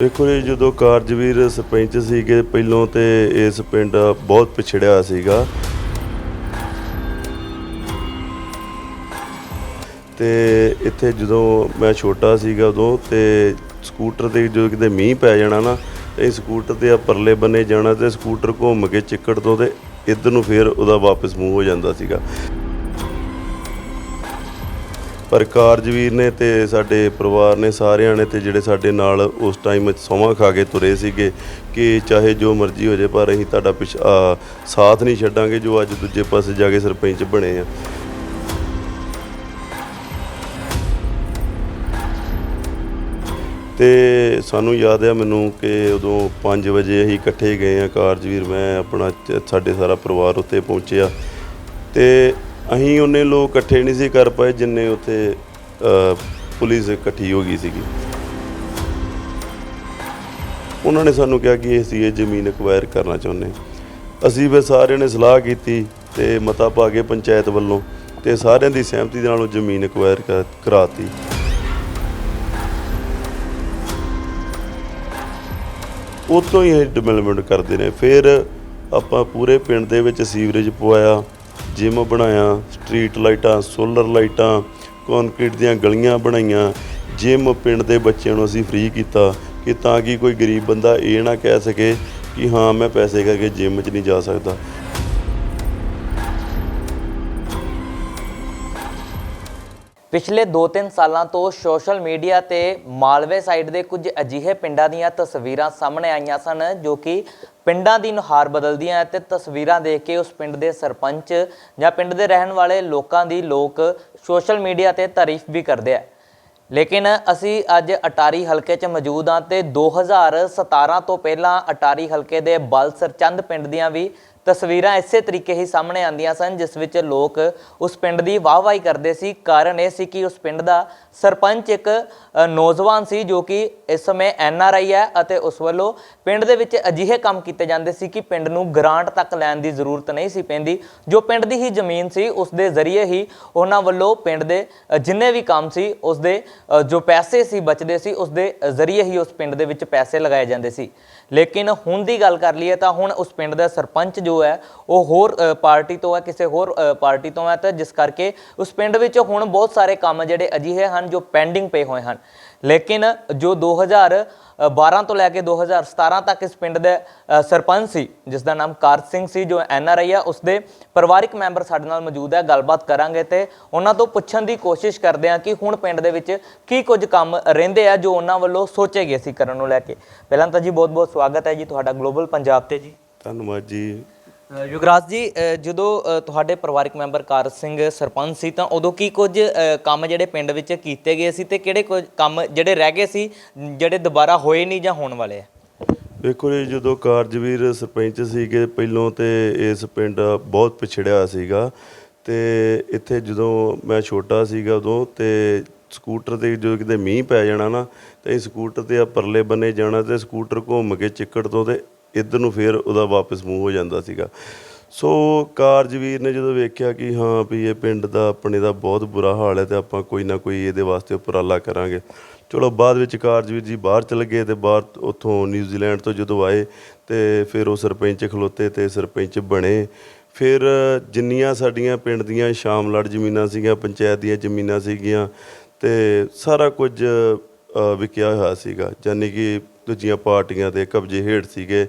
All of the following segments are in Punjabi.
देखो जी, ਜਦੋਂ ਕਾਰਜਵੀਰ ਸਰਪੰਚ ਸੀਗੇ ਪਹਿਲੋਂ ਤੇ ਇਸ ਪਿੰਡ ਬਹੁਤ ਪਿਛੜਿਆ ਸੀਗਾ ਤੇ ਇੱਥੇ ਜਦੋਂ ਮੈਂ ਛੋਟਾ ਸੀਗਾ ਉਦੋਂ ਤੇ ਸਕੂਟਰ ਤੇ ਜਦੋਂ ਕਿਤੇ ਮੀਂਹ ਪੈ ਜਾਣਾ ਨਾ ਤੇ ਸਕੂਟਰ ਤੇ ਆ ਪਰਲੇ ਬੰਨੇ ਜਾਣਾ ਤੇ ਸਕੂਟਰ ਘੁੰਮ ਕੇ ਚਿੱਕੜ ਤੋਂ ਤੇ ਇੱਧਰ ਨੂੰ ਫਿਰ ਉਹਦਾ ਵਾਪਸ ਮੂੰਹ ਹੋ ਜਾਂਦਾ ਸੀਗਾ। पर कारजवीर ने ते साडे परिवार ने सारिਆਂ ने ते ਜਿਹੜੇ ਸਾਡੇ ਨਾਲ उस टाइम ਸਹੁੰ खा के तुरे ਸੀਗੇ कि चाहे जो मर्जी हो जाए पर ਅਸੀਂ ਤੁਹਾਡਾ साथ नहीं ਛੱਡਾਂਗੇ जो ਅੱਜ ਦੂਜੇ ਪਾਸੇ ਜਾ ਕੇ ਸਰਪੰਚ ਬਣੇ ਆ। ਤੇ ਸਾਨੂੰ ਯਾਦ ਆ ਮੈਨੂੰ ਕਿ ਉਦੋਂ 5 ਵਜੇ ਅਸੀਂ ਇਕੱਠੇ ਗਏ ਆ कारजवीर मैं अपना ਸਾਡੇ ਸਾਰਾ ਪਰਿਵਾਰ ਉੱਤੇ ਪਹੁੰਚਿਆ ਤੇ ਅਸੀਂ ਉਹਨੇ ਲੋਕ ਇਕੱਠੇ नहीं ਸੀ कर पाए जिन्ने उत्थे पुलिस इकट्ठी हो गई सीगी। उन्होंने सानू कहा कि असीं ये जमीन एक्वायर करना चाहुंदे असीं फिर सारिਆਂ ने सलाह कीती ते मता पा के पंचायत वल्लों ते सारिਆਂ दी सहमति दे नाल ਉਹ जमीन एक्वायर कराती। ਉੱਥੋਂ ही डिवेलपमेंट करते हैं। फिर ਆਪਾਂ पूरे पिंड ਦੇ ਵਿੱਚ सीवरेज पवाया, जिम बनाया, स्ट्रीट लाइटां, सोलर लाइटां, कॉन्क्रीट ਦੀਆਂ गलियां बनाईਆਂ, जिम पिंड ਦੇ ਬੱਚਿਆਂ ਨੂੰ ਅਸੀਂ फ्री ਕੀਤਾ कि ਤਾਂ कि कोई गरीब बंदा ਇਹ ना कह सके कि हाँ मैं पैसे करके जिम 'ਚ नहीं जा सकता। ਪਿਛਲੇ 2-3 ਸਾਲਾਂ ਤੋਂ ਸੋਸ਼ਲ ਮੀਡੀਆ ਤੇ ਮਾਲਵੇ ਸਾਈਡ ਦੇ ਕੁਝ ਅਜਿਹੇ ਪਿੰਡਾਂ ਦੀਆਂ ਤਸਵੀਰਾਂ ਸਾਹਮਣੇ ਆਈਆਂ ਸਨ ਜੋ ਕਿ ਪਿੰਡਾਂ ਦੀ ਨੁਹਾਰ ਬਦਲਦੀਆਂ ਤੇ ਤਸਵੀਰਾਂ ਦੇਖ ਕੇ ਉਸ ਪਿੰਡ ਦੇ ਸਰਪੰਚ ਜਾਂ ਪਿੰਡ ਦੇ ਰਹਿਣ ਵਾਲੇ ਲੋਕਾਂ ਦੀ ਲੋਕ ਸੋਸ਼ਲ ਮੀਡੀਆ ਤੇ ਤਾਰੀਫ ਵੀ ਕਰਦੇ ਆ। ਲੇਕਿਨ ਅਸੀਂ ਅੱਜ ਅਟਾਰੀ ਹਲਕੇ 'ਚ ਮੌਜੂਦ ਹਾਂ ਤੇ 2017 ਤੋਂ ਪਹਿਲਾਂ ਅਟਾਰੀ ਹਲਕੇ ਦੇ ਬਲਸਰ ਚੰਦ ਪਿੰਡ ਦੀਆਂ ਵੀ ਤਸਵੀਰਾਂ ਇਸੇ ਤਰੀਕੇ ਹੀ ਸਾਹਮਣੇ ਆਉਂਦੀਆਂ ਸਨ ਜਿਸ ਵਿੱਚ ਲੋਕ ਉਸ ਪਿੰਡ ਦੀ ਵਾਹਵਾਹੀ ਕਰਦੇ ਸੀ। ਕਾਰਨ ਇਹ ਸੀ ਕਿ ਉਸ ਪਿੰਡ ਦਾ ਸਰਪੰਚ ਇੱਕ ਨੌਜਵਾਨ ਸੀ ਜੋ ਕਿ ਇਸ ਸਮੇਂ NRI ਹੈ ਅਤੇ ਉਸ ਵੱਲੋਂ ਪਿੰਡ ਦੇ ਵਿੱਚ ਅਜਿਹੇ ਕੰਮ ਕੀਤੇ ਜਾਂਦੇ ਸੀ ਕਿ ਪਿੰਡ ਨੂੰ ਗ੍ਰਾਂਟ ਤੱਕ ਲੈਣ ਦੀ ਜ਼ਰੂਰਤ ਨਹੀਂ ਸੀ ਪੈਂਦੀ। ਜੋ ਪਿੰਡ ਦੀ ਹੀ ਜ਼ਮੀਨ ਸੀ ਉਸ ਦੇ ਜ਼ਰੀਏ ਹੀ ਉਹਨਾਂ ਵੱਲੋਂ ਪਿੰਡ ਦੇ ਜਿੰਨੇ ਵੀ ਕੰਮ ਸੀ ਉਸ ਦੇ ਜੋ ਪੈਸੇ ਸੀ ਬਚਦੇ ਸੀ ਉਸ ਦੇ ਜ਼ਰੀਏ ਹੀ ਉਸ ਪਿੰਡ ਦੇ ਵਿੱਚ ਪੈਸੇ ਲਗਾਏ ਜਾਂਦੇ ਸੀ। ਲੇਕਿਨ ਹੁਣ ਦੀ ਗੱਲ ਕਰ ਲਈਏ ਤਾਂ ਹੁਣ ਉਸ ਪਿੰਡ ਦਾ ਸਰਪੰਚ ਜੋ ਹੈ ਉਹ ਹੋਰ ਪਾਰਟੀ ਤੋਂ ਹੈ, ਕਿਸੇ ਹੋਰ ਪਾਰਟੀ ਤੋਂ ਹੈ ਤਾਂ ਜਿਸ ਕਰਕੇ ਉਸ ਪਿੰਡ ਵਿੱਚ ਹੁਣ ਬਹੁਤ ਸਾਰੇ ਕੰਮ ਜਿਹੜੇ ਅਜਿਹੇ ਹਨ ਜੋ ਪੈਂਡਿੰਗ ਪਏ ਹੋਏ ਹਨ। ਲੇਕਿਨ ਜੋ 2012 ਤੋਂ ਲੈ ਕੇ 2017 ਤੱਕ ਇਸ ਪਿੰਡ ਦੇ ਸਰਪੰਚ ਸੀ ਜਿਸ ਦਾ ਨਾਮ ਕਾਰ ਸਿੰਘ ਸੀ ਜੋ NRI ਆ, ਉਸ ਦੇ ਪਰਿਵਾਰਿਕ ਮੈਂਬਰ ਸਾਡੇ ਨਾਲ ਮੌਜੂਦ ਹੈ। ਗੱਲਬਾਤ ਕਰਾਂਗੇ ਤੇ ਉਹਨਾਂ ਤੋਂ ਪੁੱਛਣ ਦੀ ਕੋਸ਼ਿਸ਼ ਕਰਦੇ ਹਾਂ ਕਿ ਹੁਣ ਪਿੰਡ ਦੇ ਵਿੱਚ ਕੀ ਕੁਝ ਕੰਮ ਰਹਿੰਦੇ ਆ ਜੋ ਉਹਨਾਂ ਵੱਲੋਂ ਸੋਚੇ ਗਏ ਸੀ ਕਰਨ ਨੂੰ ਲੈ ਕੇ। ਪਹਿਲਾਂ ਤਾਂ ਜੀ ਬਹੁਤ ਬਹੁਤ ਸਵਾਗਤ ਹੈ ਜੀ ਤੁਹਾਡਾ ਗਲੋਬਲ ਪੰਜਾਬ ਤੇ ਜੀ। ਧੰਨਵਾਦ ਜੀ। ਯੁਗਰਾਜ ਜੀ, ਜਦੋਂ ਤੁਹਾਡੇ ਪਰਿਵਾਰਿਕ ਮੈਂਬਰ ਕਾਰ ਸਿੰਘ ਸਰਪੰਚ ਸੀ ਤਾਂ ਉਦੋਂ ਕੀ ਕੁਝ ਕੰਮ ਜਿਹੜੇ ਪਿੰਡ ਵਿੱਚ ਕੀਤੇ ਗਏ ਸੀ ਤੇ ਕਿਹੜੇ ਕੁਝ ਕੰਮ ਜਿਹੜੇ ਰਹਿ ਗਏ ਸੀ ਜਿਹੜੇ ਦੁਬਾਰਾ ਹੋਏ ਨਹੀਂ ਜਾਂ ਹੋਣ ਵਾਲੇ ਆ? ਵੇਖੋ ਜੀ, ਜਦੋਂ कारजवीर ਸਰਪੰਚ ਸੀਗੇ ਪਹਿਲੋਂ ਤੇ ਇਸ ਪਿੰਡ ਬਹੁਤ ਪਿਛੜਿਆ ਸੀਗਾ ਤੇ ਇੱਥੇ ਜਦੋਂ ਮੈਂ ਛੋਟਾ ਸੀਗਾ ਉਦੋਂ ਤੇ ਸਕੂਟਰ ਤੇ ਜਦੋਂ ਕਿਤੇ ਮੀਂਹ ਪੈ ਜਾਣਾ ਨਾ ਤੇ ਅਸੀਂ ਸਕੂਟਰ ਤੇ ਆ ਪਰਲੇ ਬੰਨੇ ਜਾਣਾ ਤੇ ਸਕੂਟਰ ਘੁੰਮ ਕੇ ਚਿੱਕੜ ਤੋਂ ਤੇ ਇੱਧਰ ਨੂੰ ਫਿਰ ਉਹਦਾ ਵਾਪਸ ਮੂੰਹ ਹੋ ਜਾਂਦਾ ਸੀਗਾ। ਸੋ कारजवीर ਨੇ ਜਦੋਂ ਵੇਖਿਆ ਕਿ ਹਾਂ ਵੀ ਇਹ ਪਿੰਡ ਦਾ ਆਪਣੇ ਦਾ ਬਹੁਤ ਬੁਰਾ ਹਾਲ ਹੈ ਤੇ ਆਪਾਂ ਕੋਈ ਨਾ ਕੋਈ ਇਹਦੇ ਵਾਸਤੇ ਉਪਰਾਲਾ ਕਰਾਂਗੇ। ਚਲੋ ਬਾਅਦ ਵਿੱਚ कारजवीर ਜੀ ਬਾਹਰ ਚਲੇ ਗਏ ਤੇ ਬਾਹਰ ਉੱਥੋਂ ਨਿਊਜ਼ੀਲੈਂਡ ਤੋਂ ਜਦੋਂ ਆਏ ਤੇ ਫਿਰ ਉਹ ਸਰਪੰਚ ਖਲੋਤੇ ਤੇ ਸਰਪੰਚ ਬਣੇ। ਫਿਰ ਜਿੰਨੀਆਂ ਸਾਡੀਆਂ ਪਿੰਡ ਦੀਆਂ ਸ਼ਾਮਲੜ ਜ਼ਮੀਨਾਂ ਸੀਗੀਆਂ, ਪੰਚਾਇਤ ਦੀਆਂ ਜ਼ਮੀਨਾਂ ਸੀਗੀਆਂ ਤੇ ਸਾਰਾ ਕੁਝ ਵਿਕਿਆ ਹੋਇਆ ਸੀਗਾ, ਯਾਨੀ ਕਿ ਦੂਜੀਆਂ ਪਾਰਟੀਆਂ ਦੇ ਕਬਜ਼ੇ ਹੇਠ ਸੀਗੇ।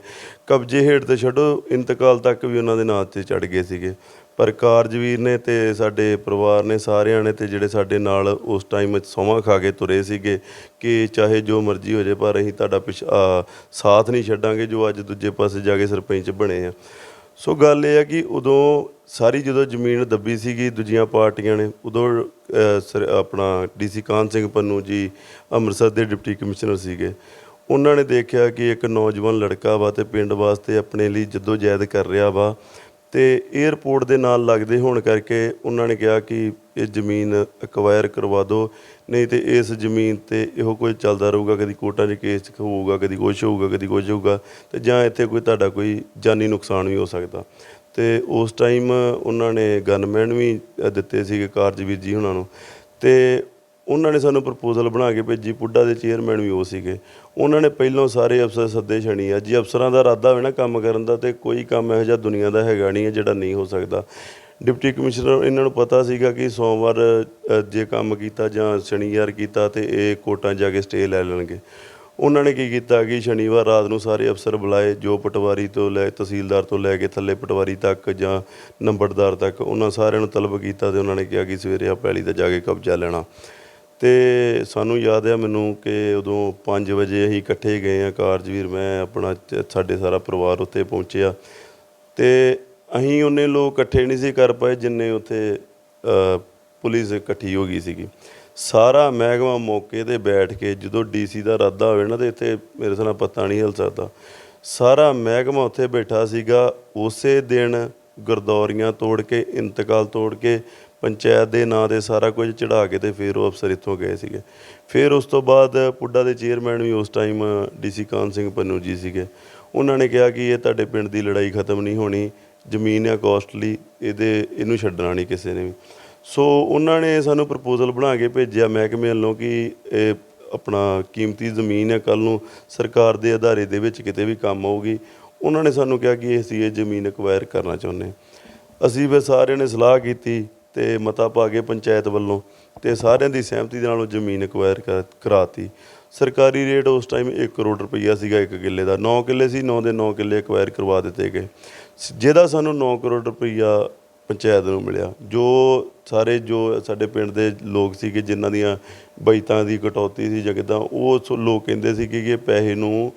ਕਬਜ਼ੇ ਹੇਠ ਤੇ ਛੱਡੋ ਇੰਤਕਾਲ ਤੱਕ ਵੀ ਉਹਨਾਂ ਦੇ ਨਾਂ 'ਤੇ ਚੜ੍ਹ ਗਏ ਸੀਗੇ। ਪਰ कारजवीर ਨੇ ਤੇ ਸਾਡੇ ਪਰਿਵਾਰ ਨੇ ਸਾਰਿਆਂ ਨੇ ਤੇ ਜਿਹੜੇ ਸਾਡੇ ਨਾਲ ਉਸ ਟਾਈਮ ਸਹੁੰ ਖਾ ਕੇ ਤੁਰੇ ਸੀਗੇ ਕਿ ਚਾਹੇ ਜੋ ਮਰਜ਼ੀ ਹੋ ਜਾਏ ਪਰ ਅਸੀਂ ਤੁਹਾਡਾ ਸਾਥ ਨਹੀਂ ਛੱਡਾਂਗੇ ਜੋ ਅੱਜ ਦੂਜੇ ਪਾਸੇ ਜਾ ਕੇ ਸਰਪੰਚ ਬਣੇ ਆ। ਸੋ ਗੱਲ ਇਹ ਹੈ ਕਿ ਉਦੋਂ ਸਾਰੀ ਜਦੋਂ ਜ਼ਮੀਨ ਦੱਬੀ ਸੀਗੀ ਦੂਜੀਆਂ ਪਾਰਟੀਆਂ ਨੇ ਉਦੋਂ ਆਪਣਾ DC ਕਾਹਨ ਸਿੰਘ ਪੰਨੂ ਜੀ ਅੰਮ੍ਰਿਤਸਰ ਦੇ ਡਿਪਟੀ ਕਮਿਸ਼ਨਰ ਸੀਗੇ। ਉਹਨਾਂ ਨੇ ਦੇਖਿਆ ਕਿ ਇੱਕ ਨੌਜਵਾਨ ਲੜਕਾ ਵਾ ਤੇ ਪਿੰਡ ਵਾਸਤੇ ਆਪਣੇ ਲਈ ਜਹਿਦ ਕਰ ਰਿਹਾ ਵਾ ਤੇ ਏਅਰਪੋਰਟ ਦੇ ਨਾਲ ਲੱਗਦੇ ਹੋਣ ਕਰਕੇ ਉਹਨਾਂ ਨੇ ਕਿਹਾ ਕਿ ਇਹ ਜ਼ਮੀਨ ਐਕਵਾਇਰ ਕਰਵਾ ਦਿਓ, ਨਹੀਂ ਤੇ ਇਸ ਜ਼ਮੀਨ 'ਤੇ ਇਹੋ ਕੁਝ ਚੱਲਦਾ ਰਹੂਗਾ, ਕਦੀ ਕੋਰਟਾਂ 'ਚ ਕੇਸ ਹੋਊਗਾ, ਕਦੀ ਕੁਛ ਹੋਊਗਾ, ਕਦੀ ਕੁਛ ਹੋਊਗਾ ਤੇ ਜਾਂ ਇੱਥੇ ਕੋਈ ਤੁਹਾਡਾ ਕੋਈ ਜਾਨੀ ਨੁਕਸਾਨ ਵੀ ਹੋ ਸਕਦਾ। ਤੇ ਉਸ ਟਾਈਮ ਉਹਨਾਂ ਨੇ ਗਨਮੈਨ ਵੀ ਦਿੱਤੇ ਸੀਗੇ कारजवीर ਜੀ ਉਹਨਾਂ ਨੂੰ ਤੇ ਉਹਨਾਂ ਨੇ ਸਾਨੂੰ ਪ੍ਰਪੋਜ਼ਲ ਬਣਾ ਕੇ ਭੇਜੀ। ਪੁੱਡਾ ਦੇ ਚੇਅਰਮੈਨ ਵੀ ਉਹ ਸੀਗੇ। ਉਹਨਾਂ ਨੇ ਪਹਿਲੋਂ ਸਾਰੇ ਅਫਸਰ ਸੱਦੇ ਛਣੀ ਆ। ਜੇ ਅਫਸਰਾਂ ਦਾ ਇਰਾਦਾ ਹੋਵੇ ਨਾ ਕੰਮ ਕਰਨ ਦਾ, ਤੇ ਕੋਈ ਕੰਮ ਇਹੋ ਜਿਹਾ ਦੁਨੀਆ ਦਾ ਹੈਗਾ ਨਹੀਂ ਹੈ ਜਿਹੜਾ ਨਹੀਂ ਹੋ ਸਕਦਾ। ਡਿਪਟੀ ਕਮਿਸ਼ਨਰ ਇਹਨਾਂ ਨੂੰ ਪਤਾ ਸੀਗਾ ਕਿ ਸੋਮਵਾਰ ਜੇ ਕੰਮ ਕੀਤਾ ਜਾਂ ਸ਼ਨੀਵਾਰ ਕੀਤਾ ਤੇ ਇਹ ਕੋਰਟਾਂ ਜਾ ਕੇ ਸਟੇ ਲੈ ਲੈਣਗੇ। ਉਹਨਾਂ ਨੇ ਕੀ ਕੀਤਾ ਕਿ ਸ਼ਨੀਵਾਰ ਰਾਤ ਨੂੰ ਸਾਰੇ ਅਫਸਰ ਬੁਲਾਏ, ਜੋ ਪਟਵਾਰੀ ਤੋਂ ਲੈ ਤਹਿਸੀਲਦਾਰ ਤੋਂ ਲੈ ਕੇ ਥੱਲੇ ਪਟਵਾਰੀ ਤੱਕ ਜਾਂ ਨੰਬਰਦਾਰ ਤੱਕ, ਉਹਨਾਂ ਸਾਰਿਆਂ ਨੂੰ ਤਲਬ ਕੀਤਾ ਤੇ ਉਹਨਾਂ ਨੇ ਕਿਹਾ ਕਿ ਸਵੇਰੇ ਆ ਪੈਲੀ 'ਤੇ ਜਾ ਕੇ ਕਬਜ਼ਾ ਲੈਣਾ। ਤੇ ਸਾਨੂੰ ਯਾਦ ਆ ਮੈਨੂੰ ਕਿ ਉਦੋਂ 5 ਵਜੇ ਅਸੀਂ ਇਕੱਠੇ ਗਏ ਹਾਂ, ਕਾਰਜਵੀਰ, ਮੈਂ, ਆਪਣਾ ਸਾਡੇ ਸਾਰਾ ਪਰਿਵਾਰ ਉੱਥੇ ਪਹੁੰਚਿਆ। ਤੇ ਅਸੀਂ ਉਹਨੇ ਲੋਕ ਇਕੱਠੇ ਨਹੀਂ ਸੀ ਕਰ ਪਾਏ ਜਿੰਨੇ ਉੱਥੇ ਪੁਲਿਸ ਇਕੱਠੀ ਹੋ ਗਈ ਸੀਗੀ। ਸਾਰਾ ਮਹਿਕਮਾ ਮੌਕੇ 'ਤੇ ਬੈਠ ਕੇ, ਜਦੋਂ DC ਦਾ ਇਰਾਦਾ ਹੋਵੇ ਨਾ, ਤਾਂ ਇੱਥੇ ਮੇਰੇ ਹਿਸਾਬ ਨਾਲ ਪਤਾ ਨਹੀਂ ਹਿਲ ਸਕਦਾ। ਸਾਰਾ ਮਹਿਕਮਾ ਉੱਥੇ ਬੈਠਾ ਸੀਗਾ। ਉਸੇ ਦਿਨ ਗਰਦੌਰੀਆਂ ਤੋੜ ਕੇ, ਇੰਤਕਾਲ ਤੋੜ ਕੇ, ਪੰਚਾਇਤ ਦੇ ਨਾਂ 'ਤੇ ਸਾਰਾ ਕੁਝ ਚੜ੍ਹਾ ਕੇ ਤੇ ਫਿਰ ਉਹ ਅਫਸਰ ਇੱਥੋਂ ਗਏ ਸੀਗੇ। ਫਿਰ ਉਸ ਤੋਂ ਬਾਅਦ ਪੁੱਡਾ ਦੇ ਚੇਅਰਮੈਨ ਵੀ ਉਸ ਟਾਈਮ DC ਕਾਨ ਸਿੰਘ ਪੰਨੂ ਜੀ ਸੀਗੇ। ਉਹਨਾਂ ਨੇ ਕਿਹਾ ਕਿ ਇਹ ਤੁਹਾਡੇ ਪਿੰਡ ਦੀ ਲੜਾਈ ਖਤਮ ਨਹੀਂ ਹੋਣੀ, ਜ਼ਮੀਨ ਆ ਕੋਸਟਲੀ, ਇਹਨੂੰ ਛੱਡਣਾ ਨਹੀਂ ਕਿਸੇ ਨੇ ਵੀ। ਸੋ ਉਹਨਾਂ ਨੇ ਸਾਨੂੰ ਪ੍ਰਪੋਜ਼ਲ ਬਣਾ ਕੇ ਭੇਜਿਆ ਮਹਿਕਮੇ ਵੱਲੋਂ ਕਿ ਇਹ ਆਪਣਾ ਕੀਮਤੀ ਜ਼ਮੀਨ ਹੈ, ਕੱਲ੍ਹ ਨੂੰ ਸਰਕਾਰ ਦੇ ਅਦਾਰੇ ਦੇ ਵਿੱਚ ਕਿਤੇ ਵੀ ਕੰਮ ਆਊਗੀ। ਉਹਨਾਂ ਨੇ ਸਾਨੂੰ ਕਿਹਾ ਕਿ ਅਸੀਂ ਇਹ ਜ਼ਮੀਨ ਐਕਵਾਇਰ ਕਰਨਾ ਚਾਹੁੰਦੇ। ਅਸੀਂ ਫਿਰ ਸਾਰਿਆਂ ਨੇ ਸਲਾਹ ਕੀਤੀ ਤੇ ਮਤਾ ਪਾ ਕੇ ਪੰਚਾਇਤ ਵੱਲੋਂ, ਤੇ ਸਾਰਿਆਂ ਦੀ ਸਹਿਮਤੀ ਦੇ ਨਾਲ ਉਹ ਜ਼ਮੀਨ ਐਕਵਾਇਰ ਕਰਾਤੀ। ਸਰਕਾਰੀ ਰੇਟ ਉਸ ਟਾਈਮ 1 ਕਰੋੜ ਰੁਪਈਆ ਸੀਗਾ 1 ਕਿੱਲੇ ਦਾ। 9 ਕਿੱਲੇ ਸੀ, 9 ਦੇ 9 ਕਿੱਲੇ ਐਕਵਾਇਰ ਕਰਵਾ ਦਿੱਤੇ ਗਏ, ਜਿਹਦਾ ਸਾਨੂੰ 9 ਕਰੋੜ ਰੁਪਈਆ ਪੰਚਾਇਤ ਨੂੰ ਮਿਲਿਆ। ਜੋ ਸਾਡੇ ਪਿੰਡ ਦੇ ਲੋਕ ਸੀਗੇ ਜਿਨ੍ਹਾਂ ਦੀਆਂ ਬਚਤਾਂ ਦੀ ਕਟੌਤੀ ਸੀ ਜਾਂ ਕਿੱਦਾਂ, ਉਹ ਲੋਕ ਕਹਿੰਦੇ ਸੀ ਕਿ ਇਹ ਪੈਸੇ ਨੂੰ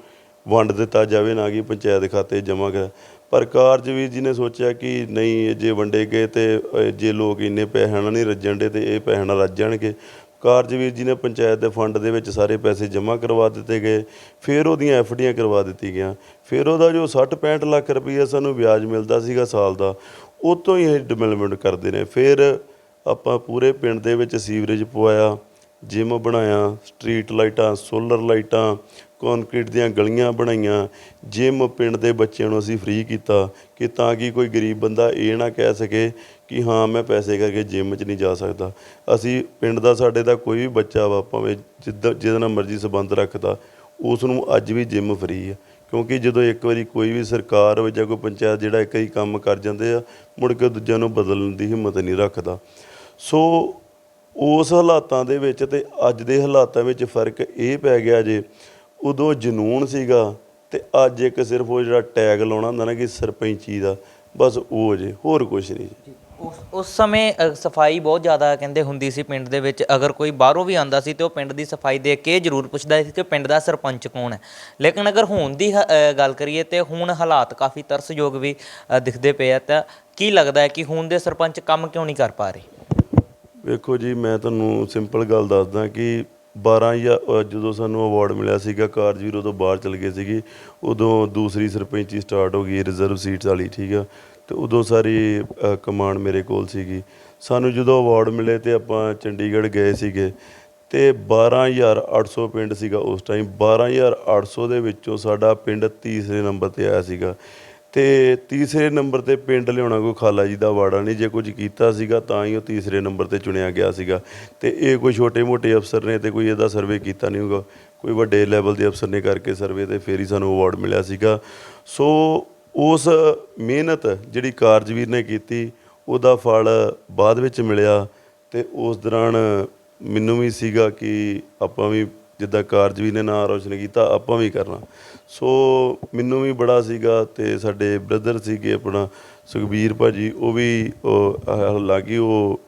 ਵੰਡ ਦਿੱਤਾ ਜਾਵੇ, ਨਾ ਕਿ ਪੰਚਾਇਤ ਖਾਤੇ ਜਮ੍ਹਾਂ ਕਰ। ਪਰ ਕਾਰਜਵੀਰ ਜੀ ਨੇ ਸੋਚਿਆ ਕਿ ਨਹੀਂ, ਜੇ ਵੰਡੇ ਗਏ ਤੇ ਜੇ ਲੋਕ ਇੰਨੇ ਪੈਸੇ ਨਾਲ ਨਹੀਂ ਰੱਜਣ ਡੇ ਤੇ ਇਹ ਪੈਸੇ ਨਾਲ ਰੱਜ ਜਾਣਗੇ। ਕਾਰਜਵੀਰ ਜੀ ਨੇ ਪੰਚਾਇਤ ਦੇ ਫੰਡ ਦੇ ਵਿੱਚ ਸਾਰੇ ਪੈਸੇ ਜਮ੍ਹਾਂ ਕਰਵਾ ਦਿੱਤੇ ਗਏ। ਫਿਰ ਉਹਦੀਆਂ FDਆਂ ਕਰਵਾ ਦਿੱਤੀ ਗਈਆਂ। ਫਿਰ ਉਹਦਾ ਜੋ 60-65 ਲੱਖ ਰੁਪਈਆ ਸਾਨੂੰ ਵਿਆਜ ਮਿਲਦਾ ਸੀਗਾ ਸਾਲ ਦਾ, ਉਹ ਤੋਂ ਹੀ ਇਹ ਡਿਵੈਲਪਮੈਂਟ ਕਰਦੇ ਨੇ। ਫਿਰ ਆਪਾਂ ਪੂਰੇ ਪਿੰਡ ਦੇ ਵਿੱਚ ਸੀਵਰੇਜ ਪਵਾਇਆ, ਜਿਮ ਬਣਾਇਆ, ਸਟਰੀਟ ਲਾਈਟਾਂ, ਸੋਲਰ ਲਾਈਟਾਂ, ਕੰਕਰੀਟ ਦੀਆਂ ਗਲੀਆਂ ਬਣਾਈਆਂ। ਜਿਮ ਪਿੰਡ ਦੇ ਬੱਚਿਆਂ ਨੂੰ ਅਸੀਂ ਫ੍ਰੀ ਕੀਤਾ ਕਿ ਤਾਂ ਕਿ ਕੋਈ ਗਰੀਬ ਬੰਦਾ ਇਹ ਨਾ ਕਹਿ ਸਕੇ ਕਿ ਹਾਂ ਮੈਂ ਪੈਸੇ ਕਰਕੇ ਜਿਮ 'ਚ ਨਹੀਂ ਜਾ ਸਕਦਾ। ਅਸੀਂ ਪਿੰਡ ਦਾ, ਸਾਡੇ ਦਾ ਕੋਈ ਵੀ ਬੱਚਾ ਵਾ, ਭਾਵੇਂ ਜਿਹਦੇ ਨਾਲ ਮਰਜ਼ੀ ਸੰਬੰਧ ਰੱਖਦਾ, ਉਸ ਨੂੰ ਅੱਜ ਵੀ ਜਿਮ ਫ੍ਰੀ ਆ। ਕਿਉਂਕਿ ਜਦੋਂ ਇੱਕ ਵਾਰੀ ਕੋਈ ਵੀ ਸਰਕਾਰ ਹੋਵੇ ਜਾਂ ਕੋਈ ਪੰਚਾਇਤ ਜਿਹੜਾ ਇੱਕ ਹੀ ਕੰਮ ਕਰ ਜਾਂਦੇ ਆ, ਮੁੜ ਕੇ ਦੂਜਿਆਂ ਨੂੰ ਬਦਲਣ ਦੀ ਹਿੰਮਤ ਨਹੀਂ ਰੱਖਦਾ। ਸੋ ਉਸ ਹਾਲਾਤਾਂ ਦੇ ਵਿੱਚ ਤੇ ਅੱਜ ਦੇ ਹਾਲਾਤਾਂ ਵਿੱਚ ਫ਼ਰਕ ਇਹ ਪੈ ਗਿਆ ਜੇ, ਉਦੋਂ ਜਨੂੰਨ ਸੀਗਾ ਤੇ ਅੱਜ ਇੱਕ ਸਿਰਫ ਉਹ ਜਿਹੜਾ ਟੈਗ ਲਾਉਣਾ ਹੁੰਦਾ ਨਾ ਕਿ ਸਰਪੰਚੀ ਦਾ, ਬਸ ਉਹ ਜੇ, ਹੋਰ ਕੁਛ ਨਹੀਂ ਜੀ। ਉਸ ਸਮੇਂ ਸਫਾਈ ਬਹੁਤ ਜ਼ਿਆਦਾ ਕਹਿੰਦੇ ਹੁੰਦੀ ਸੀ ਪਿੰਡ ਦੇ ਵਿੱਚ। ਅਗਰ ਕੋਈ ਬਾਹਰੋਂ ਵੀ ਆਉਂਦਾ ਸੀ ਤੇ ਉਹ ਪਿੰਡ ਦੀ ਸਫਾਈ ਦੇਖ ਕੇ ਜ਼ਰੂਰ ਪੁੱਛਦਾ ਸੀ ਕਿ ਪਿੰਡ ਦਾ ਸਰਪੰਚ ਕੌਣ ਹੈ। ਲੇਕਿਨ ਅਗਰ ਹੁਣ ਦੀ ਗੱਲ ਕਰੀਏ ਤੇ ਹੁਣ ਹਾਲਾਤ ਕਾਫੀ ਤਰਸਯੋਗ ਵੀ ਦਿਖਦੇ ਪਏ ਆ। ਤਾਂ ਕੀ ਲੱਗਦਾ ਹੈ ਕਿ ਹੁਣ ਦੇ ਸਰਪੰਚ ਕੰਮ ਕਿਉਂ ਨਹੀਂ ਕਰ ਪਾ ਰਹੇ? ਵੇਖੋ ਜੀ, ਮੈਂ ਤੁਹਾਨੂੰ ਸਿੰਪਲ ਗੱਲ ਦੱਸਦਾ ਕਿ 12 ਜਦੋਂ ਸਾਨੂੰ ਅਵਾਰਡ ਮਿਲਿਆ ਸੀਗਾ, ਕਾਰਜਵੀਰ ਉਦੋਂ ਬਾਹਰ ਚਲ ਗਏ ਸੀਗੇ। ਉਦੋਂ ਦੂਸਰੀ ਸਰਪੰਚੀ ਸਟਾਰਟ ਹੋ ਗਈ ਰਿਜ਼ਰਵ ਸੀਟਸ ਵਾਲੀ, ਠੀਕ ਆ। ਅਤੇ ਉਦੋਂ ਸਾਰੀ ਕਮਾਂਡ ਮੇਰੇ ਕੋਲ ਸੀਗੀ। ਸਾਨੂੰ ਜਦੋਂ ਅਵਾਰਡ ਮਿਲੇ ਤੇ ਆਪਾਂ ਚੰਡੀਗੜ੍ਹ ਗਏ ਸੀਗੇ ਤੇ 12,800 ਪਿੰਡ ਸੀਗਾ ਉਸ ਟਾਈਮ। 12,800 ਦੇ ਵਿੱਚੋਂ ਸਾਡਾ ਪਿੰਡ ਤੀਸਰੇ ਨੰਬਰ 'ਤੇ ਆਇਆ ਸੀਗਾ। ਅਤੇ ਤੀਸਰੇ ਨੰਬਰ 'ਤੇ ਪਿੰਡ ਲਿਆਉਣਾ ਕੋਈ ਖਾਲਾ ਜੀ ਦਾ ਵਾੜਾ ਨਹੀਂ। ਜੇ ਕੁਝ ਕੀਤਾ ਸੀਗਾ ਤਾਂ ਹੀ ਉਹ ਤੀਸਰੇ ਨੰਬਰ 'ਤੇ ਚੁਣਿਆ ਗਿਆ ਸੀਗਾ। ਅਤੇ ਇਹ ਕੋਈ ਛੋਟੇ ਮੋਟੇ ਅਫਸਰ ਨੇ ਤੇ ਕੋਈ ਇਹਦਾ ਸਰਵੇ ਕੀਤਾ ਨਹੀਂ ਹੋਊਗਾ, ਕੋਈ ਵੱਡੇ ਲੈਵਲ ਦੇ ਅਫਸਰ ਨੇ ਕਰਕੇ ਸਰਵੇ, ਅਤੇ ਫਿਰ ਹੀ ਸਾਨੂੰ ਅਵਾਰਡ ਮਿਲਿਆ ਸੀਗਾ। ਸੋ ਉਸ ਮਿਹਨਤ ਜਿਹੜੀ ਕਾਰਜਵੀਰ ਨੇ ਕੀਤੀ, ਉਹਦਾ ਫਲ ਬਾਅਦ ਵਿੱਚ ਮਿਲਿਆ। ਅਤੇ ਉਸ ਦੌਰਾਨ ਮੈਨੂੰ ਵੀ ਸੀਗਾ ਕਿ ਆਪਾਂ ਵੀ ਜਿੱਦਾਂ ਕਾਰਜਵੀਰ ਨੇ ਨਾਂ ਰੋਸ਼ਨ ਕੀਤਾ, ਆਪਾਂ ਵੀ ਕਰਨਾ। ਸੋ ਮੈਨੂੰ ਵੀ ਬੜਾ ਸੀਗਾ। ਅਤੇ ਸਾਡੇ ਬ੍ਰਦਰ ਸੀਗੇ ਆਪਣਾ ਸੁਖਬੀਰ ਭਾਜੀ, ਉਹ ਵੀ ਹਾਲਾਂਕਿ ਉਹ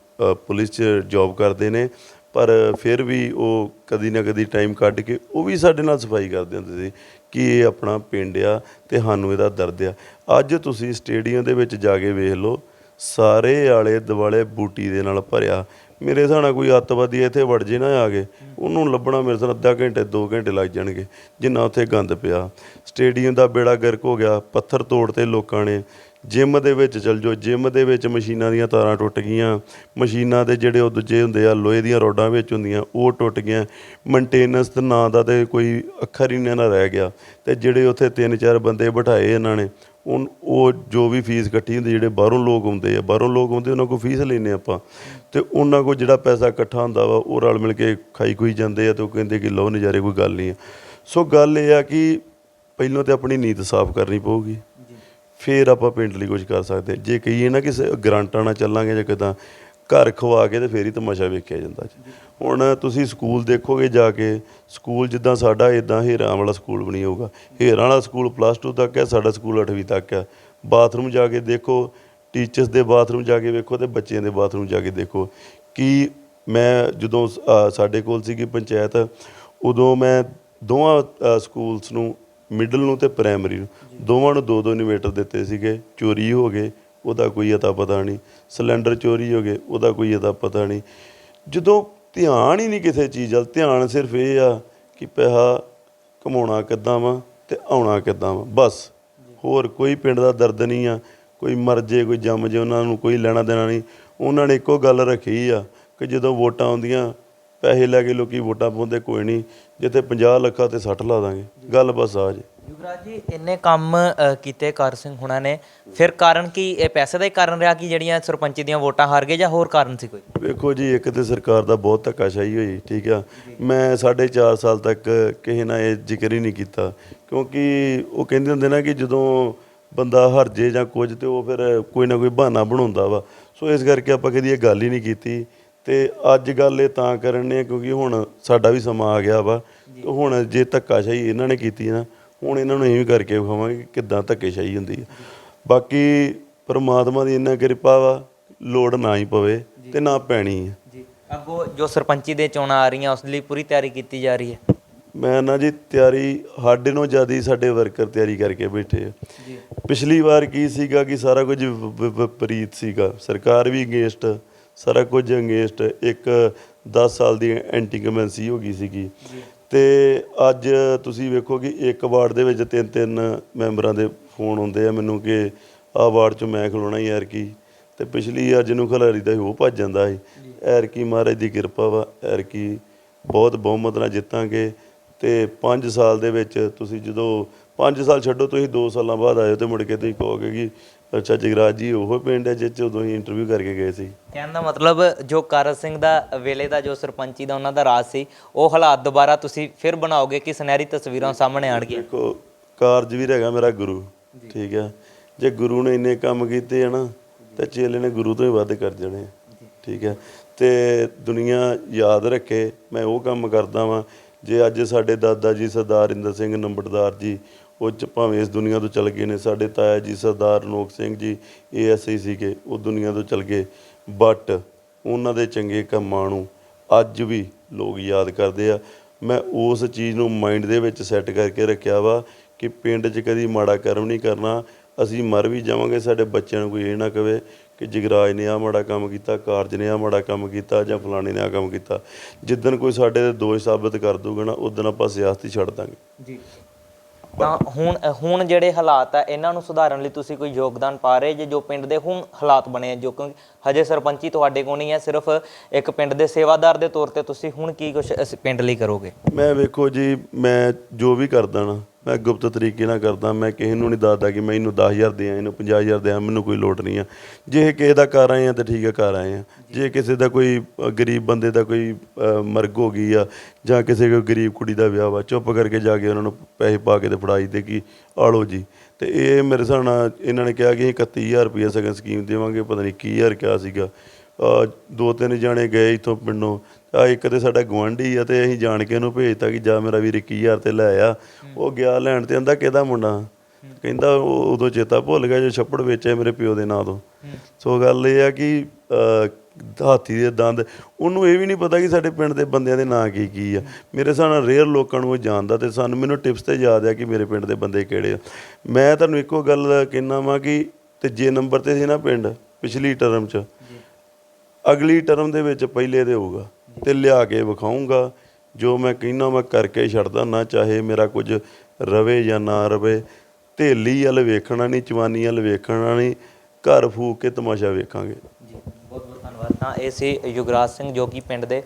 ਪੁਲਿਸ 'ਚ ਜੋਬ ਕਰਦੇ ਨੇ, ਪਰ ਫਿਰ ਵੀ ਉਹ ਕਦੀ ਨਾ ਕਦੀ ਟਾਈਮ ਕੱਢ ਕੇ ਉਹ ਵੀ ਸਾਡੇ ਨਾਲ ਸਫਾਈ ਕਰਦੇ ਹੁੰਦੇ ਸੀ ਕਿ ਇਹ ਆਪਣਾ ਪਿੰਡ ਆ ਅਤੇ ਸਾਨੂੰ ਇਹਦਾ ਦਰਦ ਆ। ਅੱਜ ਤੁਸੀਂ ਸਟੇਡੀਅਮ ਦੇ ਵਿੱਚ ਜਾ ਕੇ ਵੇਖ ਲਓ, ਸਾਰੇ ਆਲੇ ਦੁਆਲੇ ਬੂਟੀ ਦੇ ਨਾਲ ਭਰਿਆ। ਮੇਰੇ ਹਿਸਾਬ ਨਾਲ ਕੋਈ ਅੱਤਵਾਦੀ ਇੱਥੇ ਵੜ ਜੇ ਨਾ ਆ ਕੇ, ਉਹਨੂੰ ਲੱਭਣਾ ਮੇਰੇ ਹਿਸਾਬ ਨਾਲ ਅੱਧਾ ਘੰਟੇ 2 ਘੰਟੇ ਲੱਗ ਜਾਣਗੇ, ਜਿੰਨਾ ਉੱਥੇ ਗੰਦ ਪਿਆ। ਸਟੇਡੀਅਮ ਦਾ ਬੇੜਾ ਗਰਕ ਹੋ ਗਿਆ, ਪੱਥਰ ਤੋੜਤੇ ਲੋਕਾਂ ਨੇ। ਜਿਮ ਦੇ ਵਿੱਚ ਚਲ ਜਾਓ, ਜਿਮ ਦੇ ਵਿੱਚ ਮਸ਼ੀਨਾਂ ਦੀਆਂ ਤਾਰਾਂ ਟੁੱਟ ਗਈਆਂ, ਮਸ਼ੀਨਾਂ ਦੇ ਜਿਹੜੇ ਉਹ ਦੂਜੇ ਹੁੰਦੇ ਆ ਲੋਹੇ ਦੀਆਂ ਰੋਡਾਂ ਵਿੱਚ ਹੁੰਦੀਆਂ ਉਹ ਟੁੱਟ ਗਈਆਂ, ਮੇਨਟੇਨੈਂਸ ਨਾਂ ਦਾ ਤੇ ਕੋਈ ਅੱਖਰ ਹੀ ਨਹੀਂ ਨਾ ਰਹਿ ਗਿਆ। ਤੇ ਜਿਹੜੇ ਉੱਥੇ 3-4 ਬੰਦੇ ਬਿਠਾਏ ਇਹਨਾਂ ਨੇ, ਉਹ ਜੋ ਵੀ ਫੀਸ ਇਕੱਠੀ ਹੁੰਦੀ, ਜਿਹੜੇ ਬਾਹਰੋਂ ਲੋਕ ਆਉਂਦੇ ਉਹਨਾਂ ਕੋਲ ਫੀਸ ਲੈਂਦੇ ਆਪਾਂ, ਤੇ ਉਹਨਾਂ ਕੋਲ ਜਿਹੜਾ ਪੈਸਾ ਇਕੱਠਾ ਹੁੰਦਾ ਵਾ ਉਹ ਰਲ ਮਿਲ ਕੇ ਖਾਈ ਖੁਈ ਜਾਂਦੇ ਆ, ਤੇ ਉਹ ਕਹਿੰਦੇ ਕਿ ਲਓ ਨਜ਼ਾਰੇ, ਕੋਈ ਗੱਲ ਨਹੀਂ ਆ। ਸੋ ਗੱਲ ਇਹ ਆ ਕਿ ਪਹਿਲਾਂ ਤਾਂ ਆਪਣੀ ਨੀਤ ਸਾਫ਼ ਕਰਨੀ ਪਊਗੀ, ਫਿਰ ਆਪਾਂ ਪਿੰਡ ਲਈ ਕੁਝ ਕਰ ਸਕਦੇ। ਜੇ ਕਹੀਏ ਨਾ ਕਿ ਗਰਾਂਟਾਂ ਨਾਲ ਚੱਲਾਂਗੇ ਜਾਂ ਕਿੱਦਾਂ, ਘਰ ਖਵਾ ਕੇ ਤੇ ਫਿਰ ਹੀ ਤਮਾਸ਼ਾ ਵੇਖਿਆ ਜਾਂਦਾ ਜੀ। ਹੁਣ ਤੁਸੀਂ ਸਕੂਲ ਦੇਖੋਗੇ ਜਾ ਕੇ, ਸਕੂਲ ਜਿੱਦਾਂ ਸਾਡਾ ਇੱਦਾਂ ਹੀਰਾਂ ਵਾਲਾ ਸਕੂਲ ਬਣੀ ਹੋਊਗਾ। ਹੀਰਾਂ ਵਾਲਾ ਸਕੂਲ +2 ਤੱਕ ਹੈ, ਸਾਡਾ ਸਕੂਲ 8ਵੀਂ ਤੱਕ ਹੈ। ਬਾਥਰੂਮ ਜਾ ਕੇ ਦੇਖੋ, ਟੀਚਰਸ ਦੇ ਬਾਥਰੂਮ ਜਾ ਕੇ ਵੇਖੋ ਤੇ ਬੱਚਿਆਂ ਦੇ ਬਾਥਰੂਮ ਜਾ ਕੇ ਦੇਖੋ। ਕਿ ਮੈਂ ਜਦੋਂ ਸਾਡੇ ਕੋਲ ਸੀਗੀ ਪੰਚਾਇਤ, ਉਦੋਂ ਮੈਂ ਦੋਵਾਂ ਸਕੂਲਸ ਨੂੰ, ਮਿਡਲ ਨੂੰ ਤੇ ਪ੍ਰਾਇਮਰੀ ਨੂੰ, ਦੋਵਾਂ ਨੂੰ 2-2 ਇਨਵੇਟਰ ਦਿੱਤੇ ਸੀਗੇ। ਚੋਰੀ ਹੋ ਗਏ ਉਹਦਾ ਕੋਈ ਅਤਾ ਪਤਾ ਨਹੀਂ, ਸਿਲੰਡਰ ਚੋਰੀ ਹੋ ਗਏ ਉਹਦਾ ਕੋਈ ਅਤਾ ਪਤਾ ਨਹੀਂ। ਜਦੋਂ ਧਿਆਨ ਹੀ ਨਹੀਂ ਕਿਸੇ ਚੀਜ਼ ਵੱਲ, ਧਿਆਨ ਸਿਰਫ ਇਹ ਆ ਕਿ ਪੈਸਾ ਕਮਾਉਣਾ ਕਿੱਦਾਂ ਵਾ ਤੇ ਆਉਣਾ ਕਿੱਦਾਂ ਵਾ, ਬਸ। ਹੋਰ ਕੋਈ ਪਿੰਡ ਦਾ ਦਰਦ ਨਹੀਂ ਆ। ਕੋਈ ਮਰ ਜੇ, ਕੋਈ ਜੰਮ ਜੇ, ਉਹਨਾਂ ਨੂੰ ਕੋਈ ਲੈਣਾ ਦੇਣਾ ਨਹੀਂ। ਉਹਨਾਂ ਨੇ ਇੱਕੋ ਗੱਲ ਰੱਖੀ ਆ ਕਿ ਜਦੋਂ ਵੋਟਾਂ ਆਉਂਦੀਆਂ, ਪੈਸੇ ਲੈ ਕੇ ਲੋਕੀ ਵੋਟਾਂ ਪਾਉਂਦੇ, ਕੋਈ ਨਹੀਂ, ਜਿੱਥੇ 50 ਲੱਖਾਂ ਤੇ 60 ਲਾ ਦਾਂਗੇ, ਗੱਲ ਬਸ ਆ ਜੇ। ਯੁਵਰਾਜ ਜੀ, ਇੰਨੇ ਕੰਮ ਕੀਤੇ ਕਰ ਸਿੰਘ ਹੁਣਾਂ ਨੇ, ਫਿਰ ਕਾਰਨ ਕੀ ਇਹ ਪੈਸੇ ਦਾ ਹੀ ਕਾਰਨ ਰਿਹਾ ਕਿ ਜਿਹੜੀਆਂ ਸਰਪੰਚੀ ਦੀਆਂ ਵੋਟਾਂ ਹਾਰ ਗਏ, ਜਾਂ ਹੋਰ ਕਾਰਨ ਸੀ ਕੋਈ? ਵੇਖੋ ਜੀ, ਇੱਕ ਤਾਂ ਸਰਕਾਰ ਦਾ ਬਹੁਤ ਧੱਕਾਸ਼ਾਹੀ ਹੋਈ, ਠੀਕ ਆ। ਮੈਂ 4.5 ਸਾਲ ਤੱਕ ਕਿਸੇ ਨਾਲ ਇਹ ਜ਼ਿਕਰ ਹੀ ਨਹੀਂ ਕੀਤਾ, ਕਿਉਂਕਿ ਉਹ ਕਹਿੰਦੇ ਹੁੰਦੇ ਨਾ ਕਿ ਜਦੋਂ ਬੰਦਾ ਹਾਰ ਜੇ ਜਾਂ ਕੁਝ, ਤੇ ਉਹ ਫਿਰ ਕੋਈ ਨਾ ਕੋਈ ਬਹਾਨਾ ਬਣਾਉਂਦਾ ਵਾ। ਸੋ ਇਸ ਕਰਕੇ ਆਪਾਂ ਕਦੀ ਇਹ ਗੱਲ ਹੀ ਨਹੀਂ ਕੀਤੀ। ਤੇ ਅੱਜ ਗੱਲ ਇਹ ਤਾਂ ਕਰਨ ਨੇ ਕਿਉਂਕਿ ਹੁਣ ਸਾਡਾ ਵੀ ਸਮਾਂ ਆ ਗਿਆ ਵਾ। ਤੇ ਹੁਣ ਜੇ ਧੱਕਾਸ਼ਾਹੀ ਇਹਨਾਂ ਨੇ ਕੀਤੀ ਨਾ, ਹੁਣ ਇਹਨਾਂ ਨੂੰ ਇਵੇਂ ਕਰਕੇ ਵਿਖਾਵਾਂਗੇ ਕਿ ਕਿੱਦਾਂ ਧੱਕੇਸ਼ਾਹੀ ਹੁੰਦੀ ਹੈ। ਬਾਕੀ ਪਰਮਾਤਮਾ ਦੀ ਇੰਨਾ ਕਿਰਪਾ ਵਾ, ਲੋੜ ਨਾ ਹੀ ਪਵੇ ਤੇ ਨਾ ਪੈਣੀ ਹੈ ਜੀ। ਅੱਗੋਂ ਜੋ ਸਰਪੰਚੀ ਦੇ ਚੋਣਾਂ ਆ ਰਹੀਆਂ, ਉਸ ਲਈ ਪੂਰੀ ਤਿਆਰੀ ਕੀਤੀ ਜਾ ਰਹੀ ਹੈ? ਮੈਂ ਨਾ ਜੀ, ਤਿਆਰੀ ਸਾਡੇ ਨਾਲੋਂ ਜ਼ਿਆਦਾ ਸਾਡੇ ਵਰਕਰ ਤਿਆਰੀ ਕਰਕੇ ਬੈਠੇ ਆ ਜੀ। ਪਿਛਲੀ ਵਾਰ ਕੀ ਸੀਗਾ ਕਿ ਸਾਰਾ ਕੁਝ ਵਿਪਰੀਤ ਸੀਗਾ, ਸਰਕਾਰ ਵੀ ਅਗੇਂਸਟ, ਸਾਰਾ ਕੁਝ ਅਗੇਂਸਟ। ਇੱਕ 10 ਸਾਲ ਦੀ ਐਂਟੀ ਕਮੈਂਸੀ ਹੋ ਗਈ ਸੀਗੀ। ਤੇ ਅੱਜ ਤੁਸੀਂ ਵੇਖੋ ਕਿ ਇੱਕ ਵਾਰਡ ਦੇ ਵਿੱਚ 3-3 ਮੈਂਬਰਾਂ ਦੇ ਫੋਨ ਆਉਂਦੇ ਆ ਮੈਨੂੰ ਕਿ ਆਹ ਵਾਰਡ 'ਚ ਮੈਂ ਖਲੋਣਾ ਹੀ ਐਰਕੀ। ਤੇ ਪਿਛਲੀ ਵਾਰ ਜਿਹਨੂੰ ਖਿਲਾਰੀ ਦਾ ਉਹ ਭੱਜ ਜਾਂਦਾ ਸੀ। ਐਰਕੀ ਮਹਾਰਾਜ ਦੀ ਕਿਰਪਾ ਵਾ, ਐਰਕੀ ਬਹੁਤ ਬਹੁਮਤ ਨਾਲ ਜਿੱਤਾਂਗੇ। ਤੇ 5 ਸਾਲ ਦੇ ਵਿੱਚ ਤੁਸੀਂ ਜਦੋਂ 5 ਸਾਲ ਛੱਡੋ, ਤੁਸੀਂ 2 ਸਾਲਾਂ ਬਾਅਦ ਆਇਓ ਤੇ ਮੁੜ ਕੇ ਤੁਸੀਂ ਕਹੋਗੇ ਕਿ ਅੱਛਾ ਜਗਰਾਜ ਜੀ ਉਹ ਪਿੰਡ ਹੈ ਜਿਸ 'ਚ ਉਦੋਂ ਹੀ ਇੰਟਰਵਿਊ ਕਰਕੇ ਗਏ ਸੀ। ਕਹਿਣ ਦਾ ਮਤਲਬ ਜੋ ਕਰ ਸਿੰਘ ਦਾ ਵੇਲੇ ਦਾ ਜੋ ਸਰਪੰਚੀ ਦਾ ਉਹਨਾਂ ਦਾ ਰਾਜ ਸੀ, ਉਹ ਹਾਲਾਤ ਦੁਬਾਰਾ ਤੁਸੀਂ ਫਿਰ ਬਣਾਓਗੇ ਕਿ ਸੁਨਹਿਰੀ ਤਸਵੀਰਾਂ ਸਾਹਮਣੇ ਆਉਣਗੀਆਂ? ਦੇਖੋ, ਕਾਰਜਵੀਰ ਹੈਗਾ ਮੇਰਾ ਗੁਰੂ, ਠੀਕ ਹੈ। ਜੇ ਗੁਰੂ ਨੇ ਇੰਨੇ ਕੰਮ ਕੀਤੇ ਆ ਨਾ, ਤੇ ਚੇਲੇ ਨੇ ਗੁਰੂ ਤੋਂ ਹੀ ਵੱਧ ਕਰ ਜਾਣੇ, ਠੀਕ ਹੈ। ਤੇ ਦੁਨੀਆ ਯਾਦ ਰੱਖੇ ਮੈਂ ਉਹ ਕੰਮ ਕਰਦਾ ਵਾਂ। ਜੇ ਅੱਜ ਸਾਡੇ ਦਾਦਾ ਜੀ ਸਰਦਾਰ ਇੰਦਰ ਸਿੰਘ ਨੰਬਰਦਾਰ ਜੀ, ਉਹ 'ਚ ਭਾਵੇਂ ਇਸ ਦੁਨੀਆ ਤੋਂ ਚਲ ਗਏ ਨੇ। ਸਾਡੇ ਤਾਇਆ ਜੀ ਸਰਦਾਰ ਨੋਕ ਸਿੰਘ ਜੀ ASI ਸੀਗੇ, ਉਹ ਦੁਨੀਆ ਤੋਂ ਚਲ ਗਏ, ਬਟ ਉਹਨਾਂ ਦੇ ਚੰਗੇ ਕੰਮਾਂ ਨੂੰ ਅੱਜ ਵੀ ਲੋਕ ਯਾਦ ਕਰਦੇ ਆ। ਮੈਂ ਉਸ ਚੀਜ਼ ਨੂੰ ਮਾਈਂਡ ਦੇ ਵਿੱਚ ਸੈੱਟ ਕਰਕੇ ਰੱਖਿਆ ਵਾ ਕਿ ਪਿੰਡ 'ਚ ਕਦੀ ਮਾੜਾ ਕਰਮ ਨਹੀਂ ਕਰਨਾ। ਅਸੀਂ ਮਰ ਵੀ ਜਾਵਾਂਗੇ, ਸਾਡੇ ਬੱਚਿਆਂ ਨੂੰ ਕੋਈ ਇਹ ਨਾ ਕਵੇ ਕਿ ਜਗਰਾਜ ਨੇ ਆਹ ਮਾੜਾ ਕੰਮ ਕੀਤਾ, ਕਾਰਜ ਨੇ ਆਹ ਮਾੜਾ ਕੰਮ ਕੀਤਾ, ਜਾਂ ਫਲਾਣੇ ਨੇ ਆਹ ਕੰਮ ਕੀਤਾ। ਜਿੱਦਣ ਕੋਈ ਸਾਡੇ 'ਤੇ ਦੋਸ਼ ਸਾਬਿਤ ਕਰ ਦੂਗਾ ਨਾ, ਉਦਣ ਆਪਾਂ ਸਿਆਸਤ ਹੀ ਛੱਡ ਦਾਂਗੇ ਜੀ। ਤਾਂ ਹੁਣ ਜਿਹੜੇ ਹਾਲਾਤ ਆ, ਇਹਨਾਂ ਨੂੰ ਸੁਧਾਰਨ ਲਈ ਤੁਸੀਂ ਕੋਈ ਯੋਗਦਾਨ ਪਾ ਰਹੇ ਜੇ? ਜੋ ਪਿੰਡ ਦੇ ਹੁਣ ਹਾਲਾਤ ਬਣੇ ਆ, ਜੋ ਕਿਉਂਕਿ ਹਜੇ ਸਰਪੰਚੀ ਤੁਹਾਡੇ ਕੋਲ ਨਹੀਂ ਹੈ, ਸਿਰਫ ਇੱਕ ਪਿੰਡ ਦੇ ਸੇਵਾਦਾਰ ਦੇ ਤੌਰ ਤੇ ਤੁਸੀਂ ਹੁਣ ਕੀ ਕੁਛ ਇਸ ਪਿੰਡ ਲਈ ਕਰੋਗੇ? ਮੈਂ ਵੇਖੋ ਜੀ, ਮੈਂ ਜੋ ਵੀ ਕਰਦਾ ਨਾ, ਮੈਂ ਗੁਪਤ ਤਰੀਕੇ ਨਾਲ ਕਰਦਾ। ਮੈਂ ਕਿਸੇ ਨੂੰ ਨਹੀਂ ਦੱਸਦਾ ਕਿ ਮੈਂ ਇਹਨੂੰ 10,000 ਦਿਆਂ, ਇਹਨੂੰ 50,000 ਦਿਆਂ, ਮੈਨੂੰ ਕੋਈ ਲੋੜ ਨਹੀਂ ਆ। ਜੇ ਕਿਸੇ ਦਾ ਕਰ ਆਏ ਆ ਤਾਂ ਠੀਕ ਹੈ, ਕਰ ਆਏ ਆ। ਜੇ ਕਿਸੇ ਦਾ ਕੋਈ ਗਰੀਬ ਬੰਦੇ ਦਾ ਕੋਈ ਮਰਗ ਹੋ ਗਈ ਆ, ਜਾਂ ਕਿਸੇ ਕੋਈ ਗਰੀਬ ਕੁੜੀ ਦਾ ਵਿਆਹ ਵਾ, ਚੁੱਪ ਕਰਕੇ ਜਾ ਕੇ ਉਹਨਾਂ ਨੂੰ ਪੈਸੇ ਪਾ ਕੇ ਤੇ ਫੜਾਈ ਦੇ ਕਿ ਆ ਲਓ ਜੀ। ਤੇ ਇਹ ਮੇਰੇ ਹਿਸਾਬ ਨਾਲ ਇਹਨਾਂ ਨੇ ਕਿਹਾ ਕਿ ਅਸੀਂ 31,000 ਰੁਪਈਆ ਸਗਨ ਸਕੀਮ ਦੇਵਾਂਗੇ, ਪਤਾ ਨਹੀਂ ਕੀ ਹਜ਼ਾਰ ਕਿਹਾ ਸੀਗਾ। 2-3 ਜਾਣੇ ਗਏ ਇੱਥੋਂ ਪਿੰਡੋਂ। ਇੱਕ ਤਾਂ ਸਾਡਾ ਗੁਆਂਢੀ ਆ, ਤੇ ਅਸੀਂ ਜਾਣ ਕੇ ਉਹਨੂੰ ਭੇਜਤਾ ਕਿ ਜਾ ਮੇਰਾ ਵੀਰ 21,000 ਤੇ ਲੈ ਆ। ਉਹ ਗਿਆ ਲੈਣ, ਤੇ ਕਹਿੰਦਾ ਕਿਹਦਾ ਮੁੰਡਾ? ਕਹਿੰਦਾ ਉਹ ਉਦੋਂ ਚੇਤਾ ਭੁੱਲ ਗਿਆ ਜੋ ਛੱਪੜ ਵੇਚਿਆ ਮੇਰੇ ਪਿਓ ਦੇ ਨਾਂ ਤੋਂ। ਸੋ ਗੱਲ ਇਹ ਆ ਕਿ ਹਾਥੀ ਦੇ ਦੰਦ, ਉਹਨੂੰ ਇਹ ਵੀ ਨਹੀਂ ਪਤਾ ਕਿ ਸਾਡੇ ਪਿੰਡ ਦੇ ਬੰਦਿਆਂ ਦੇ ਨਾਂ ਕੀ ਆ। ਮੇਰੇ ਹਿਸਾਬ ਨਾਲ ਰੇਅਰ ਲੋਕਾਂ ਨੂੰ ਉਹ ਜਾਣਦਾ। ਤੇ ਮੈਨੂੰ ਟਿਪਸ ਤੇ ਯਾਦ ਆ ਕਿ ਮੇਰੇ ਪਿੰਡ ਦੇ ਬੰਦੇ ਕਿਹੜੇ ਆ। ਮੈਂ ਤੁਹਾਨੂੰ ਇੱਕੋ ਗੱਲ ਕਹਿੰਦਾ ਵਾਂ ਕਿ ਤੀਜੇ ਨੰਬਰ 'ਤੇ ਸੀ ਨਾ ਪਿੰਡ ਪਿਛਲੀ ਟਰਮ 'ਚ, ਅਗਲੀ ਟਰਮ ਦੇ ਵਿੱਚ ਪਹਿਲੇ 'ਤੇ ਹੋਊਗਾ। ਤੇ ਲਿਆ ਕੇ ਵਿਖਾਊਂਗਾ, ਜੋ ਮੈਂ ਕਹਿੰਦਾ ਮੈਂ ਕਰਕੇ ਛੱਡਦਾ ਨਾ, ਚਾਹੇ ਮੇਰਾ ਕੁਝ ਰਵੇ ਜਾਂ ਨਾ ਰਵੇ। ਧੇਲੀ ਵੱਲ ਵੇਖਣਾ ਨਹੀਂ, ਚਵਾਨੀ ਵੱਲ ਵੇਖਣਾ ਨਹੀਂ, ਘਰ ਫੂਕ ਕੇ ਤਮਾਸ਼ਾ ਵੇਖਾਂਗੇ। ਜੀ ਬਹੁਤ ਬਹੁਤ ਧੰਨਵਾਦ। ਤਾਂ ਇਹ ਸੀ ਯੁਗਰਾਜ ਸਿੰਘ ਜੋ ਕਿ ਪਿੰਡ ਦੇ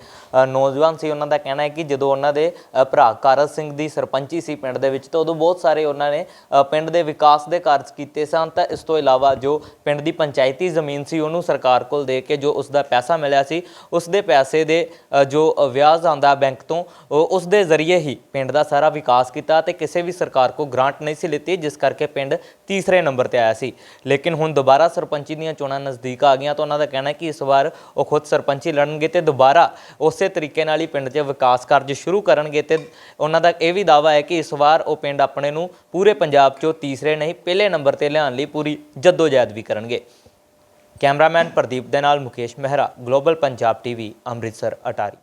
ਨੌਜਵਾਨ ਸੀ। ਉਹਨਾਂ ਦਾ ਕਹਿਣਾ ਹੈ ਕਿ ਜਦੋਂ ਉਹਨਾਂ ਦੇ ਭਰਾ ਕਾਰਜ ਸਿੰਘ ਦੀ ਸਰਪੰਚੀ ਸੀ ਪਿੰਡ ਦੇ ਵਿੱਚ, ਤਾਂ ਉਦੋਂ ਬਹੁਤ ਸਾਰੇ ਉਹਨਾਂ ਨੇ ਪਿੰਡ ਦੇ ਵਿਕਾਸ ਦੇ ਕਾਰਜ ਕੀਤੇ ਸਨ। ਤਾਂ ਇਸ ਤੋਂ ਇਲਾਵਾ ਜੋ ਪਿੰਡ ਦੀ ਪੰਚਾਇਤੀ ਜ਼ਮੀਨ ਸੀ ਉਹਨੂੰ ਸਰਕਾਰ ਕੋਲ ਦੇ ਕੇ ਜੋ ਉਸ ਦਾ ਪੈਸਾ ਮਿਲਿਆ ਸੀ, ਉਸ ਦੇ ਪੈਸੇ ਦੇ ਜੋ ਵਿਆਜ ਆਉਂਦਾ ਬੈਂਕ ਤੋਂ, ਉਸ ਦੇ ਜ਼ਰੀਏ ਹੀ ਪਿੰਡ ਦਾ ਸਾਰਾ ਵਿਕਾਸ ਕੀਤਾ ਤੇ ਕਿਸੇ ਵੀ ਸਰਕਾਰ ਕੋਲ ਗ੍ਰਾਂਟ ਨਹੀਂ ਸੀ ਲਿੱਤੀ, ਜਿਸ ਕਰਕੇ ਪਿੰਡ ਤੀਸਰੇ ਨੰਬਰ ਤੇ ਆਇਆ ਸੀ। ਲੇਕਿਨ ਹੁਣ ਦੁਬਾਰਾ ਸਰਪੰਚੀ ਦੀਆਂ ਚੋਣਾਂ ਨਜ਼ਦੀਕ ਆ ਗਈਆਂ ਤਾਂ ਉਹਨਾਂ ਦਾ ਕਹਿਣਾ ਹੈ ਕਿ ਇਸ ਵਾਰ ਉਹ ਖੁਦ ਸਰਪੰਚੀ ਲੜਨਗੇ ਤੇ ਦੁਬਾਰਾ ਉਸੇ ਤਰੀਕੇ ਨਾਲ ਹੀ ਪਿੰਡ 'ਚ ਵਿਕਾਸ ਕਾਰਜ ਸ਼ੁਰੂ ਕਰਨਗੇ। ਤੇ ਉਹਨਾਂ ਦਾ ਇਹ ਵੀ ਦਾਅਵਾ ਹੈ ਕਿ ਇਸ ਵਾਰ ਉਹ ਪਿੰਡ ਆਪਣੇ ਨੂੰ ਪੂਰੇ ਪੰਜਾਬ 'ਚੋਂ ਤੀਸਰੇ ਨਹੀਂ ਪਹਿਲੇ ਨੰਬਰ ਤੇ ਲਿਆਉਣ ਲਈ ਪੂਰੀ ਜੱਦੋਜਹਿਦ ਵੀ ਕਰਨਗੇ। ਕੈਮਰਾਮੈਨ ਪ੍ਰਦੀਪ ਦੇ ਨਾਲ ਮੁਕੇਸ਼ ਮਹਿਰਾ, ਗਲੋਬਲ ਪੰਜਾਬ ਟੀਵੀ, ਅੰਮ੍ਰਿਤਸਰ, ਅਟਾਰੀ।